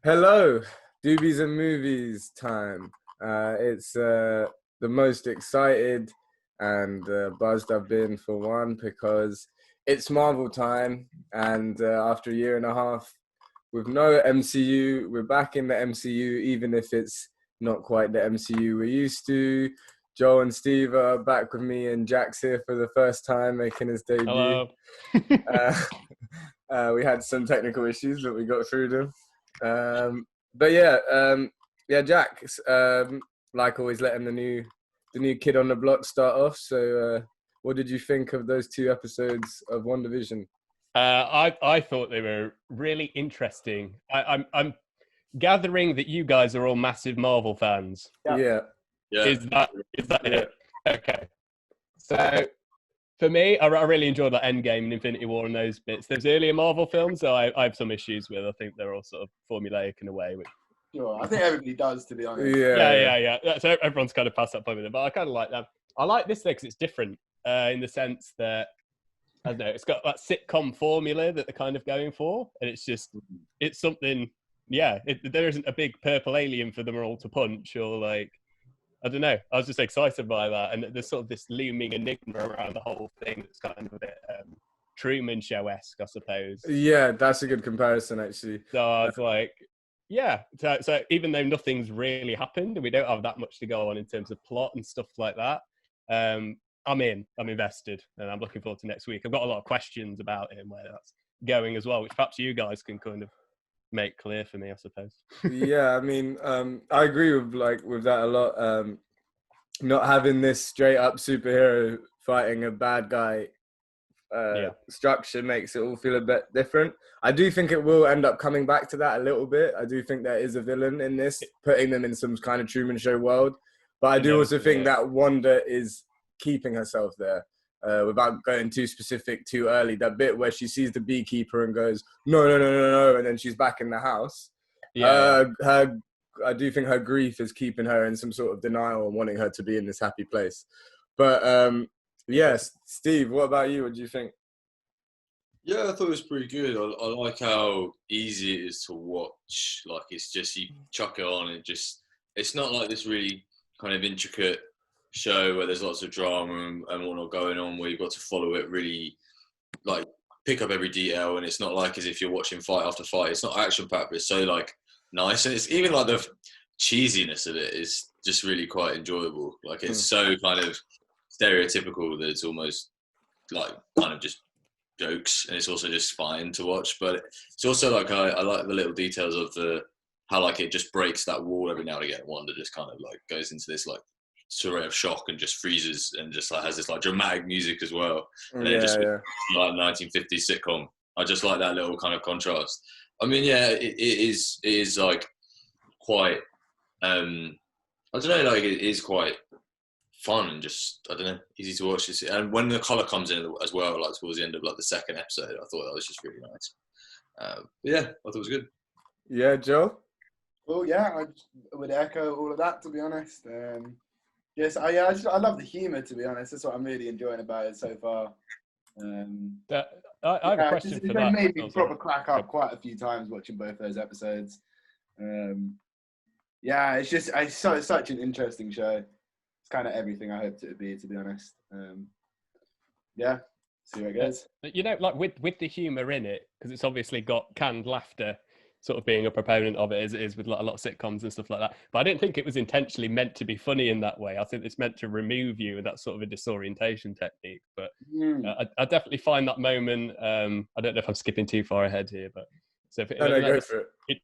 Hello, Doobies and movies time. It's the most excited and buzzed I've been for one because it's Marvel time, and after a year and a half with no MCU, we're back in the MCU, even if it's not quite the MCU we're used to. Joel and Steve are back with me, and Jack's here for the first time making his debut. Hello. We had some technical issues, but we got through them. But Jack, like always, letting the new kid on the block start off. So, what did you think of those two episodes of WandaVision? I thought they were really interesting. I'm gathering that you guys are all massive Marvel fans. Yeah. Is that Yeah. it? Okay. So for me, I really enjoyed that Endgame and Infinity War and those bits. Those earlier Marvel films, so I have some issues with. I think they're all sort of formulaic in a way. Sure, I think everybody does, to be honest. Yeah. So everyone's kind of past that point with it, but I kind of like that. I like this thing because it's different in the sense that, I don't know, it's got that sitcom formula that they're kind of going for, and it's something. Yeah, there isn't a big purple alien for them all to punch, or like, I don't know. I was just excited by that, and there's sort of this looming enigma around the whole thing. That's kind of a bit Truman Show-esque, I suppose. Yeah, that's a good comparison, actually. So I was like, yeah. So even though nothing's really happened, and we don't have that much to go on in terms of plot and stuff like that, I'm invested, and I'm looking forward to next week. I've got a lot of questions about it and where that's going as well, which perhaps you guys can kind of make clear for me, I suppose. Yeah, I mean, I agree with that a lot. Not having this straight up superhero fighting a bad guy structure makes it all feel a bit different. I do think it will end up coming back to that a little bit. I do think there is a villain in this, putting them in some kind of Truman Show world. But I do also think that Wanda is keeping herself there. Without going too specific too early, that bit where she sees the beekeeper and goes, no, and then she's back in the house. I do think her grief is keeping her in some sort of denial and wanting her to be in this happy place. But yes, Steve, what about you? What do you think? Yeah, I thought it was pretty good. I like how easy it is to watch. Like, it's just, you chuck it on, it's not like this really kind of intricate show where there's lots of drama and whatnot going on, where you've got to follow it really, like, pick up every detail, and it's not like as if you're watching fight after fight. It's not action packed, but it's so like nice, and it's even like the cheesiness of it is just really quite enjoyable. Like, it's so kind of stereotypical that it's almost like kind of just jokes, and it's also just fine to watch. But it's also like I like the little details of how like it just breaks that wall every now and again. Wanda just kind of like goes into this like surreal of shock and just freezes and just like has this like dramatic music as well, and then like 1950s sitcom. I just like that little kind of contrast. I mean, yeah, it is like quite I don't know, like it is quite fun and just, I don't know, easy to watch. And when the colour comes in as well, like towards the end of like the second episode, I thought that was just really nice. Yeah, I thought it was good. Yeah, Joe? Well, yeah, I would echo all of that, to be honest. Yes, I love the humour, to be honest. That's what I'm really enjoying about it so far. I have a question for that. It made me proper crack up quite a few times watching both those episodes. Yeah, it's such an interesting show. It's kind of everything I hoped it would be, to be honest. Yeah, see where it goes. But you know, like with the humour in it, because it's obviously got canned laughter, sort of being a proponent of it as it is with a lot of sitcoms and stuff like that. But I didn't think it was intentionally meant to be funny in that way. I think it's meant to remove you, and that's sort of a disorientation technique. But I definitely find that moment. I don't know if I'm skipping too far ahead here, but so go for it.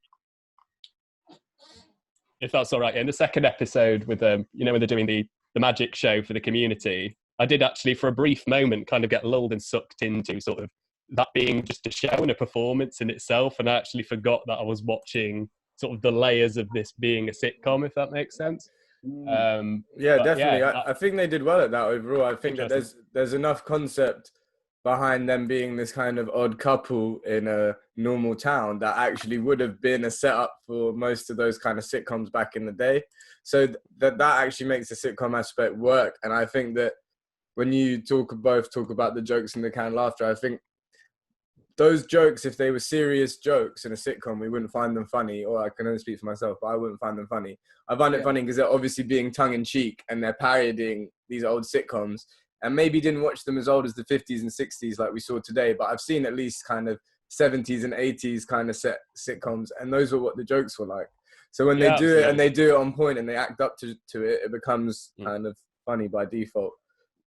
If that's all right. In the second episode with when they're doing the magic show for the community, I did actually for a brief moment kind of get lulled and sucked into sort of that being just a show and a performance in itself, and I actually forgot that I was watching sort of the layers of this being a sitcom, if that makes sense. Yeah, definitely. Yeah, I think they did well at that overall. I think that there's enough concept behind them being this kind of odd couple in a normal town that actually would have been a setup for most of those kind of sitcoms back in the day. So that actually makes the sitcom aspect work. And I think that when you both talk about the jokes and the canned laughter, I think those jokes, if they were serious jokes in a sitcom, we wouldn't find them funny, or I can only speak for myself, but I wouldn't find them funny. I find it funny because they're obviously being tongue-in-cheek and they're parodying these old sitcoms, and maybe didn't watch them as old as the 50s and 60s like we saw today, but I've seen at least kind of 70s and 80s kind of sitcoms, and those were what the jokes were like. So when they do it and they do it on point and they act up to it, it becomes kind of funny by default.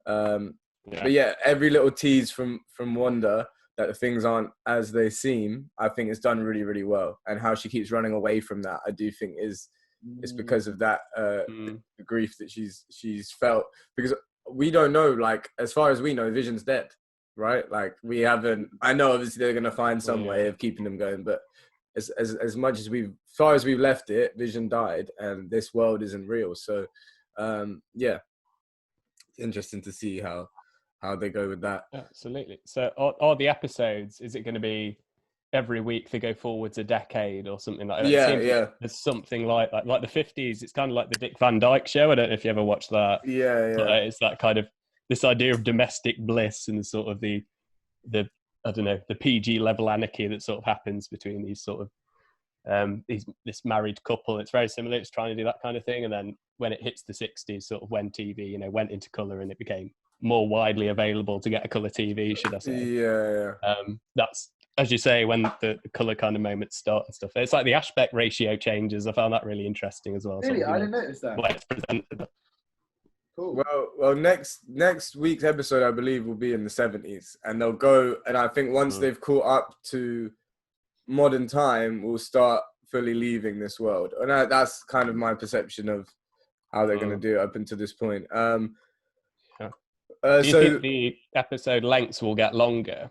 But yeah, every little tease from Wanda that the things aren't as they seem, I think is done really, really well. And how she keeps running away from that, I do think is because of that the grief that she's felt. Because we don't know, like, as far as we know, Vision's dead, right? Like, we haven't. I know obviously they're gonna find some way of keeping them going, but as much as far as we've left it, Vision died, and this world isn't real. So, yeah, interesting to see how they go with that. Absolutely. So, are the episodes? Is it going to be every week they go forwards a decade or something like that? Yeah. There's something like the 50s. It's kind of like the Dick Van Dyke Show. I don't know if you ever watched that. Yeah. It's that kind of this idea of domestic bliss and sort of the I don't know, the PG level anarchy that sort of happens between these sort of this married couple. It's very similar. It's trying to do that kind of thing. And then when it hits the 60s, sort of when TV, went into colour and it became more widely available to get a colour TV, should I say? Yeah. That's, as you say, when the colour kind of moments start and stuff. It's like the aspect ratio changes. I found that really interesting as well. Really? I didn't notice that. When it's presented. Cool. Well, next week's episode, I believe, will be in the 70s, and they'll go. And I think once they've caught up to modern time, we'll start fully leaving this world. And that's kind of my perception of how they're going to do it up until this point. Do you think the episode lengths will get longer?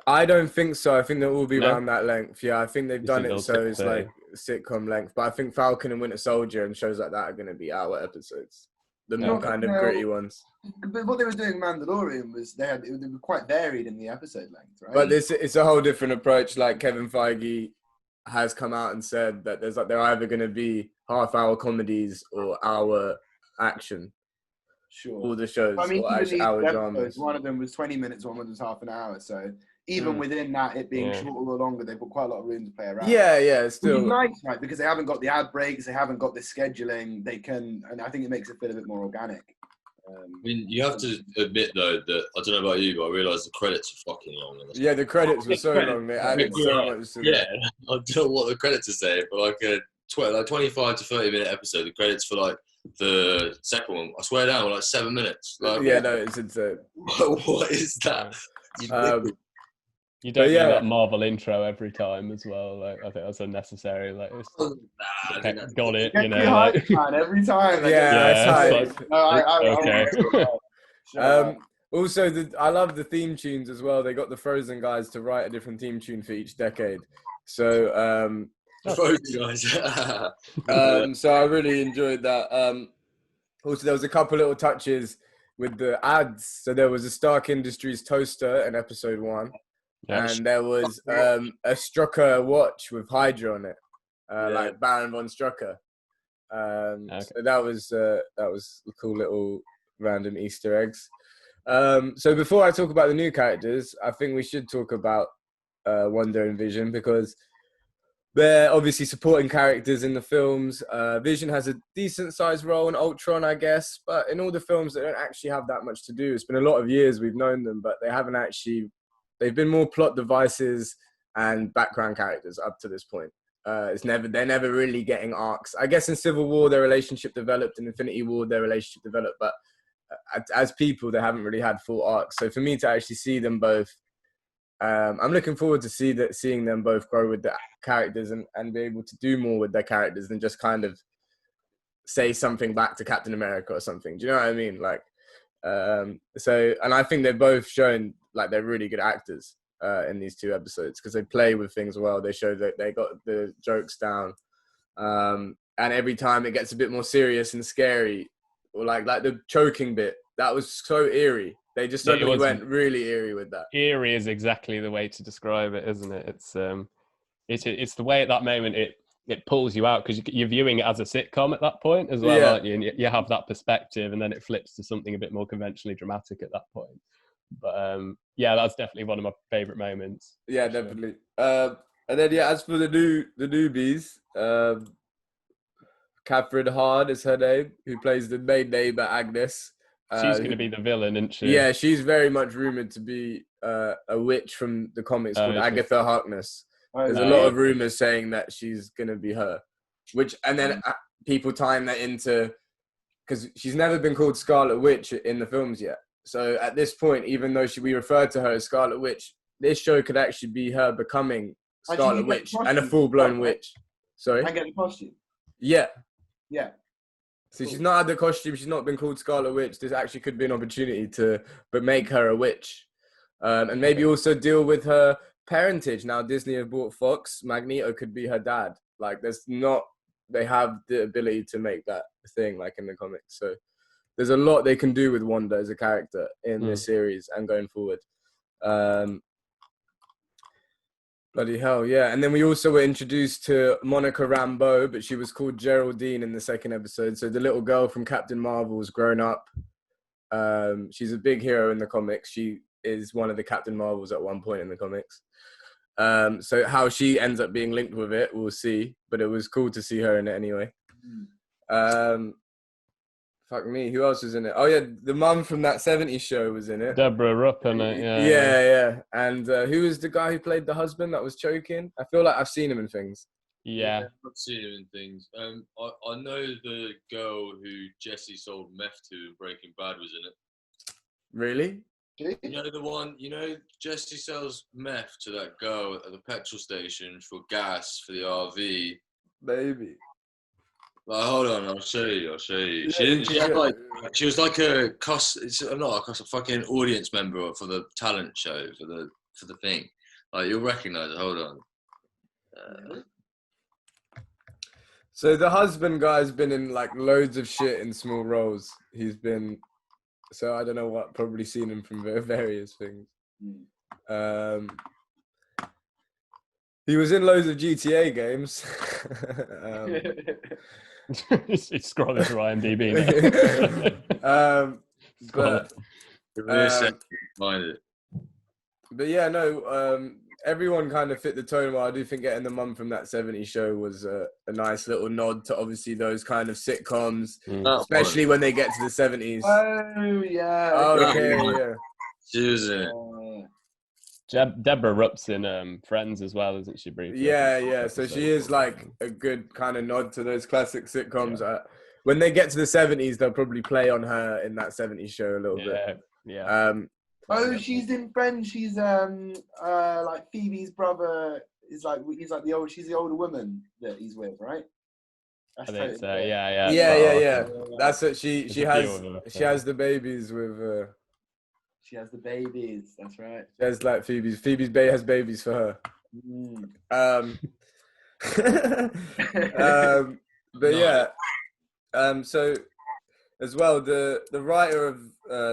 I don't think so. I think they'll all be around that length. Yeah, I think they've done it so it's like sitcom length. But I think Falcon and Winter Soldier and shows like that are going to be hour episodes. The more kind of gritty ones. But what they were doing in Mandalorian was they were quite varied in the episode length, right? But it's a whole different approach. Like Kevin Feige has come out and said that they're either going to be half-hour comedies or hour action. Sure. All the shows, I mean, or actually hour dramas. One of them was 20 minutes, one was half an hour. So even within that, it being shorter or longer, they've got quite a lot of room to play around. Yeah, still. It's nice, right? Because they haven't got the ad breaks, they haven't got the scheduling. They can, and I think it makes it feel a bit more organic. I mean, you have to admit though that I don't know about you, but I realised the credits are fucking long. Yeah, the credits were so long. They added so much to I don't know what the credits are saying, but like a 25 to 30 minute episode, the credits for like the second one, I swear down, were like 7 minutes. Like, it's insane. What is that? You don't do that Marvel intro every time as well. Like, I think that's unnecessary. Like, got it, every time. Also, I love the theme tunes as well. They got the Frozen guys to write a different theme tune for each decade. So, Frozen guys. So I really enjoyed that. Also, there was a couple little touches with the ads. So there was a Stark Industries toaster in episode 1. And there was a Strucker watch with Hydra on it, like Baron von Strucker. So that was cool little random Easter eggs. So before I talk about the new characters, I think we should talk about Wanda and Vision, because they're obviously supporting characters in the films. Vision has a decent sized role in Ultron, I guess, but in all the films they don't actually have that much to do. It's been a lot of years we've known them, but they haven't actually. They've been more plot devices and background characters up to this point. They're never really getting arcs. I guess in Civil War their relationship developed, in Infinity War their relationship developed, but as people they haven't really had full arcs. So for me to actually see them both, I'm looking forward to seeing them both grow with the characters and be able to do more with their characters than just kind of say something back to Captain America or something. Do you know what I mean? Like, and I think they've both shown like they're really good actors in these 2 episodes, because they play with things well. They show that they got the jokes down, and every time it gets a bit more serious and scary, or like the choking bit, that was so eerie. They just suddenly went really eerie with that. Eerie is exactly the way to describe it, isn't it? It's the way at that moment it pulls you out, because you're viewing it as a sitcom at that point as well, aren't you? And you have that perspective, and then it flips to something a bit more conventionally dramatic at that point. But yeah, that's definitely one of my favourite moments. Yeah, definitely. And then as for the newbies, Catherine Hahn is her name, who plays the main neighbour Agnes. She's going to be the villain, isn't she? Yeah, she's very much rumoured to be a witch from the comics called Agatha Harkness. There's a lot of rumours saying that she's going to be her. And then people tying that into, because she's never been called Scarlet Witch in the films yet. So at this point, even though we refer to her as Scarlet Witch, this show could actually be her becoming Scarlet Witch and a full-blown witch. Sorry? I get the costume. Yeah. Yeah. So she's not had the costume. She's not been called Scarlet Witch. This actually could be an opportunity to make her a witch. And maybe also deal with her parentage. Now Disney have bought Fox. Magneto could be her dad. Like they have the ability to make that thing like in the comics. So there's a lot they can do with Wanda as a character in this series and going forward. Bloody hell, yeah. And then we also were introduced to Monica Rambeau, but she was called Geraldine in the second episode. So the little girl from Captain Marvel's grown up. She's a big hero in the comics. She is one of the Captain Marvels at one point in the comics. So how she ends up being linked with it, we'll see. But it was cool to see her in it anyway. Fuck me, who else was in it? Oh yeah, the mum from that 70s show was in it. Deborah Rupp in it, yeah. And who was the guy who played the husband that was choking? I feel like I've seen him in things. Yeah. I've seen him in things. I know the girl who Jesse sold meth to in Breaking Bad was in it. Really? You know the one, Jesse sells meth to that girl at the petrol station for gas for the RV. Maybe. Like, hold on, I'll show you. Yeah, She was like a fucking audience member for the talent show for the thing. Like, you'll recognise it. Hold on. So the husband guy's been in like loads of shit in small roles. So I don't know what. Probably seen him from various things. He was in loads of GTA games. It's scrolling through IMDb now. But yeah, no. Everyone kind of fit the tone well. I do think getting the mum from that 70s show was a nice little nod to obviously those kind of sitcoms, especially when they get to the 70s. Oh yeah. Okay, yeah. She was in it. Deborah Rupp's in Friends as well, isn't she? Briefly. Yeah. So she is like a good kind of nod to those classic sitcoms. Yeah. When they get to the 70s, they'll probably play on her in that 70s show a little bit. Yeah. She's in Friends. She's like Phoebe's brother. She's the older woman that he's with, right? I think so. Yeah. Yeah. That's it. She has the babies with. She has the babies. That's right. She has like Phoebe's. Phoebe's Bay has babies for her. But yeah. So as well, the writer of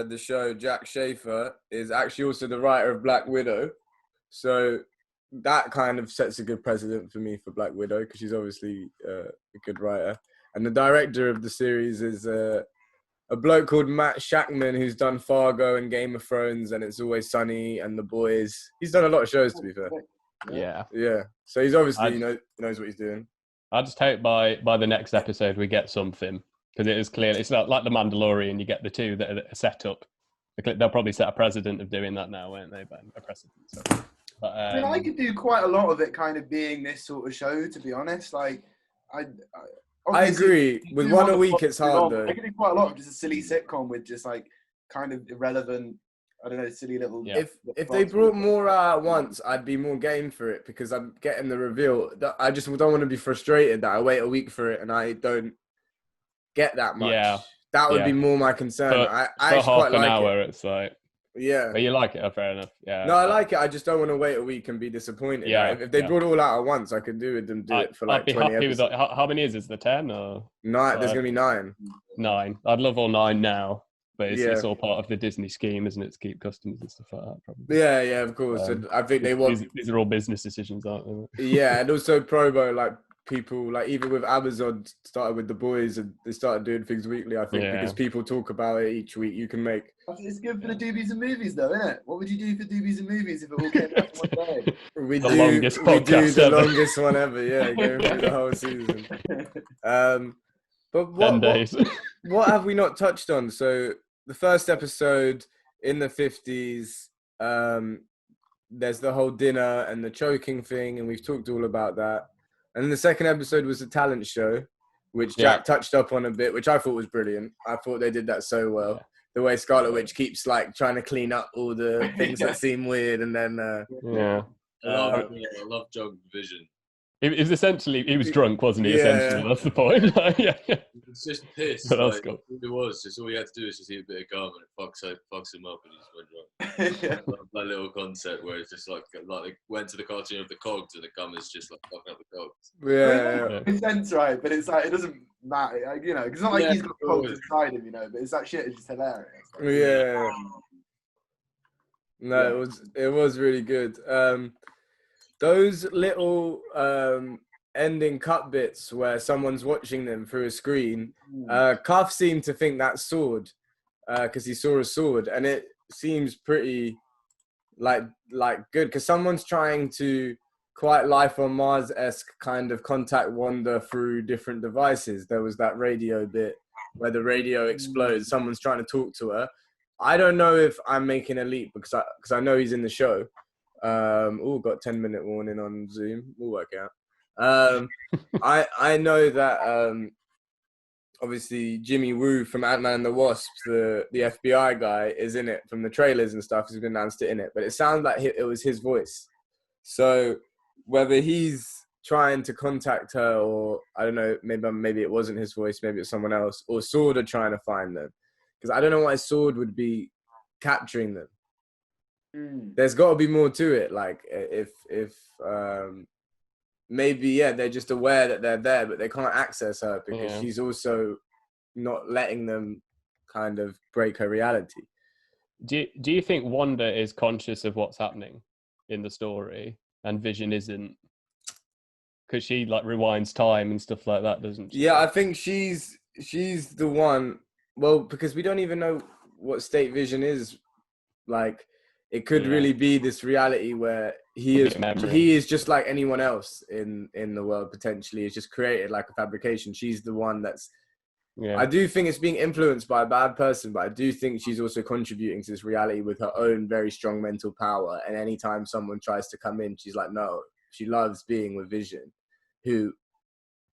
the show, Jack Schaefer, is actually also the writer of Black Widow. So that kind of sets a good precedent for me for Black Widow because she's obviously a good writer. And the director of the series is a bloke called Matt Shackman, who's done Fargo and Game of Thrones and It's Always Sunny and The Boys. He's done a lot of shows, to be fair. Yeah. So he's obviously knows what he's doing. I just hope by the next episode we get something, because it is clear it's not like The Mandalorian. You get the two that are set up. They'll probably set a precedent of doing that now, won't they? But a precedent. So, but, I could do quite a lot of it kind of being this sort of show, to be honest. Like, I agree. With one a week, it's hard, though. I could do quite a lot of just a silly sitcom with just like kind of irrelevant, I don't know, silly little... Yeah. If they brought more out at once, I'd be more game for it because I'm getting the reveal. I just don't want to be frustrated that I wait a week for it and I don't get that much. Yeah. That would be more my concern. I actually quite like it. It's like... Yeah. But you like it, fair enough. Yeah. No, I like it. I just don't want to wait a week and be disappointed. Yeah. Like, if they brought it all out at once, I could do it for like 20 episodes. With how many is there 10 or 9? There's gonna be 9. 9. I'd love all 9 now, but it's all part of the Disney scheme, isn't it, to keep customers and stuff like that? Probably. Yeah, of course. And I think they want these are all business decisions, aren't they? Yeah, and also promo, like people, like even with Amazon, started with The Boys, and they started doing things weekly. I think because people talk about it each week, you can make. It's good for the Doobies and movies, though, isn't it? What would you do for Doobies and movies if it all came out in one day? We The do longest the podcast ever. longest one ever. Yeah, going through the whole season. But 10 days. what have we not touched on? So the first episode in the 50s, there's the whole dinner and the choking thing, and we've talked all about that. And then the second episode was the talent show, which Jack touched up on a bit, which I thought was brilliant. I thought they did that so well. Yeah. The way Scarlet Witch keeps like trying to clean up all the things that seem weird, and then I love John's vision. It was essentially, he was drunk, wasn't he? Essentially, that's the point. It's just piss. But that's cool. It was just all you had to do is just eat a bit of gum, and it fucks him up, and he just went drunk. That little concept where it's just like they went to the cartoon of the cogs, and the gum is just like fucking up the cogs. Yeah. It sense, right? But it's like it doesn't matter, you know. It's not like he's got cogs inside him, you know. But it's that shit is just hilarious. Like, yeah. No, it was really good. Those little ending cut bits where someone's watching them through a screen, Cuff seemed to think that's sword because he saw a sword, and it seems pretty like good because someone's trying to quite Life on Mars-esque kind of contact Wanda through different devices. There was that radio bit where the radio explodes. Someone's trying to talk to her. I don't know if I'm making a leap because I know he's in the show. Got 10-minute warning on Zoom. We'll work out. I know that obviously Jimmy Woo from Ant-Man and the Wasp, the FBI guy, is in it from the trailers and stuff. He's been announced it in it, but it sounds like it was his voice. So whether he's trying to contact her, or I don't know, maybe it wasn't his voice, maybe it's someone else, or Sword are trying to find them, because I don't know why Sword would be capturing them. There's got to be more to it. Like if maybe they're just aware that they're there, but they can't access her because she's also not letting them kind of break her reality. Do you think Wanda is conscious of what's happening in the story and Vision isn't? Because she like rewinds time and stuff like that, doesn't she? Yeah, I think she's the one. Well, because we don't even know what state Vision is like. It could really be this reality where he is just like anyone else in the world, potentially. It's just created like a fabrication. She's the one that's... Yeah. I do think it's being influenced by a bad person, but I do think she's also contributing to this reality with her own very strong mental power. And anytime someone tries to come in, she's like, no. She loves being with Vision, who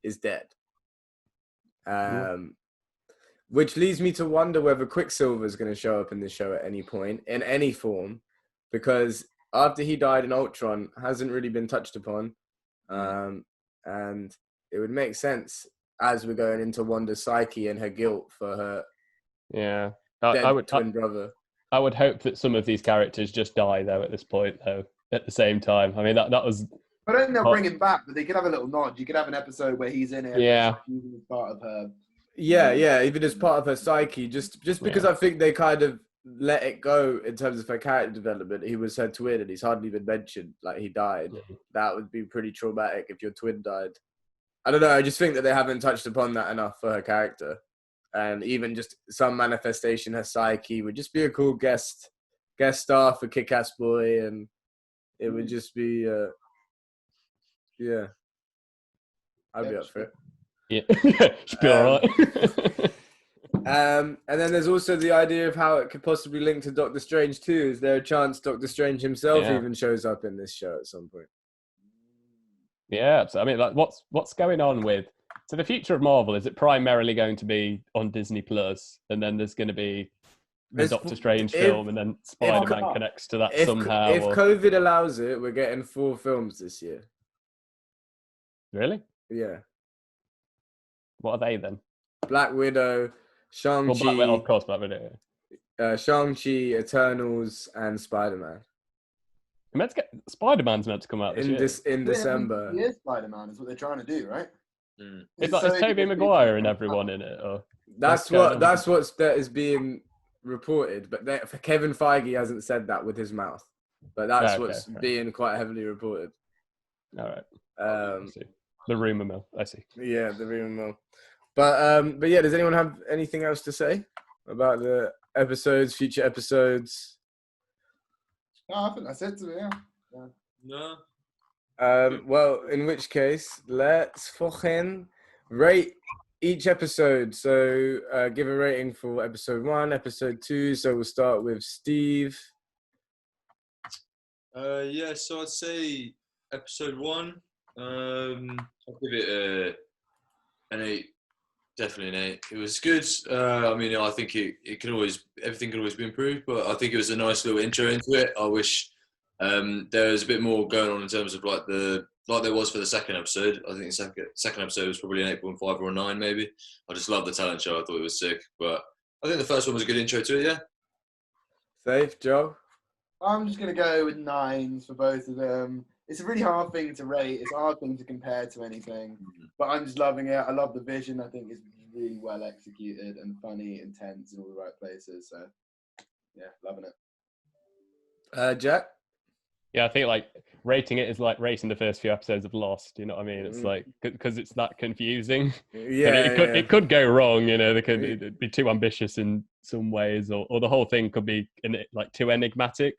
is dead. Which leads me to wonder whether Quicksilver is going to show up in this show at any point, in any form. Because after he died in Ultron, hasn't really been touched upon. And it would make sense as we're going into Wanda's psyche and her guilt for her twin brother. I would hope that some of these characters just die, though, at this point, though, at the same time. I mean, that was... I don't think they'll bring him back, but they could have a little nod. You could have an episode where he's in it. Yeah. Even as part of her... even as part of her psyche. Just because I think they kind of let it go in terms of her character development. He was her twin and he's hardly been mentioned, like he died. That would be pretty traumatic if your twin died. I don't know, I just think that they haven't touched upon that enough for her character. And even just some manifestation, her psyche would just be a cool guest star for Kick-Ass Boy, and it would just be I'd be up for it. Yeah. Should be alright. And then there's also the idea of how it could possibly link to Doctor Strange too. Is there a chance Doctor Strange himself even shows up in this show at some point? Yeah, so I mean, like, what's going on with... So the future of Marvel, is it primarily going to be on Disney Plus, and then there's going to be the Doctor Strange film, and then Spider-Man connects to that somehow? If COVID allows it, we're getting 4 films this year. Really? Yeah. What are they then? Black Widow, Shang-Chi, of course, Black Widow. Shang-Chi, Eternals, and Spider-Man. Spider-Man's meant to come out this year. In December. Yeah, Spider-Man is what they're trying to do, right? Is Tobey Maguire and everyone in it? Or that's that is being reported, but Kevin Feige hasn't said that with his mouth. But that's being quite heavily reported. All right. The rumor mill. I see. Yeah, the rumor mill. But yeah, does anyone have anything else to say about the episodes, future episodes? No, I think that's it to me. Yeah. No. Well, in which case, let's fucking rate each episode. So give a rating for episode 1, episode 2. So we'll start with Steve. Yeah, so I'd say episode 1. I'll give it an 8. Definitely an 8. It was good. I mean, I think everything could always be improved, but I think it was a nice little intro into it. I wish there was a bit more going on in terms of like there was for the second episode. I think the second episode was probably an 8.5 or a 9 maybe. I just love the talent show. I thought it was sick, but I think the first one was a good intro to it. Yeah. Safe, Joe. I'm just going to go with 9s for both of them. It's a really hard thing to rate. It's a hard thing to compare to anything. But I'm just loving it. I love the vision. I think it's really well executed and funny, intense in all the right places. So, yeah, loving it. Jack? Yeah, I think like rating it is like rating the first few episodes of Lost. You know what I mean? It's like because it's that confusing. Yeah, it could go wrong. You know, they could be too ambitious in some ways, or the whole thing could be like too enigmatic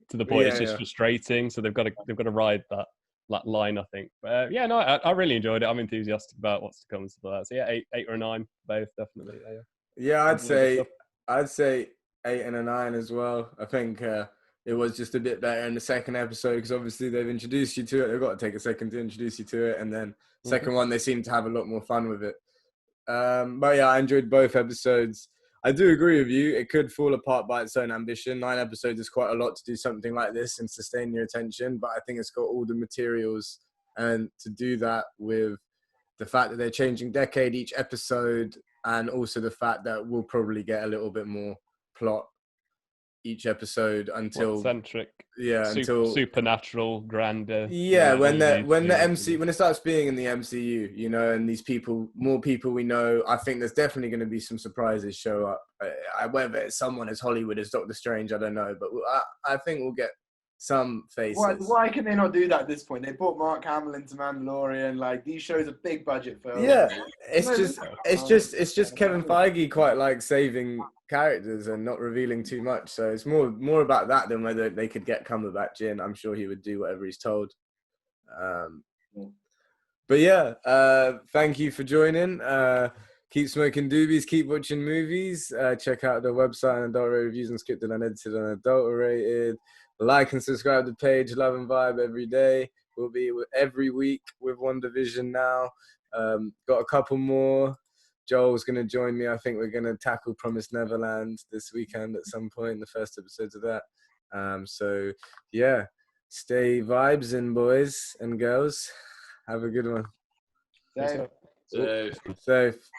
to the point it's just frustrating. So they've got to ride that line, I think. But yeah, no, I really enjoyed it. I'm enthusiastic about what's to come and stuff like that. So yeah, 8 or a 9, both definitely. Yeah, I'd say 8 and a 9 as well. I think it was just a bit better in the second episode because obviously they've introduced you to it. They've got to take a second to introduce you to it, and then second one they seem to have a lot more fun with it. But yeah, I enjoyed both episodes. I do agree with you. It could fall apart by its own ambition. 9 episodes is quite a lot to do something like this and sustain your attention. But I think it's got all the materials and to do that with the fact that they're changing decade each episode, and also the fact that we'll probably get a little bit more plot each episode until until supernatural grander. Yeah, when it starts being in the MCU, you know, and these people, more people we know, I think there's definitely going to be some surprises show up. Whether it's someone as Hollywood as Doctor Strange, I don't know, but I think we'll get some faces. Why can they not do that at this point? They brought Mark Hamill into Mandalorian. Like, these shows are big budget films. Yeah, it's just Kevin Feige quite like saving characters and not revealing too much. So it's more about that than whether they could get Cumberbatch in. I'm sure he would do whatever he's told. But yeah, thank you for joining. Keep smoking doobies, keep watching movies. Check out the website, Adulterated Reviews, Unscripted and Edited and Adulterated. Like and subscribe to the page, Love and Vibe every day. We'll be every week with WandaVision now. Got a couple more. Joel's going to join me. I think we're going to tackle Promised Neverland this weekend at some point, the first episodes of that. So, yeah, stay vibes in, boys and girls. Have a good one. Safe. Safe. Safe.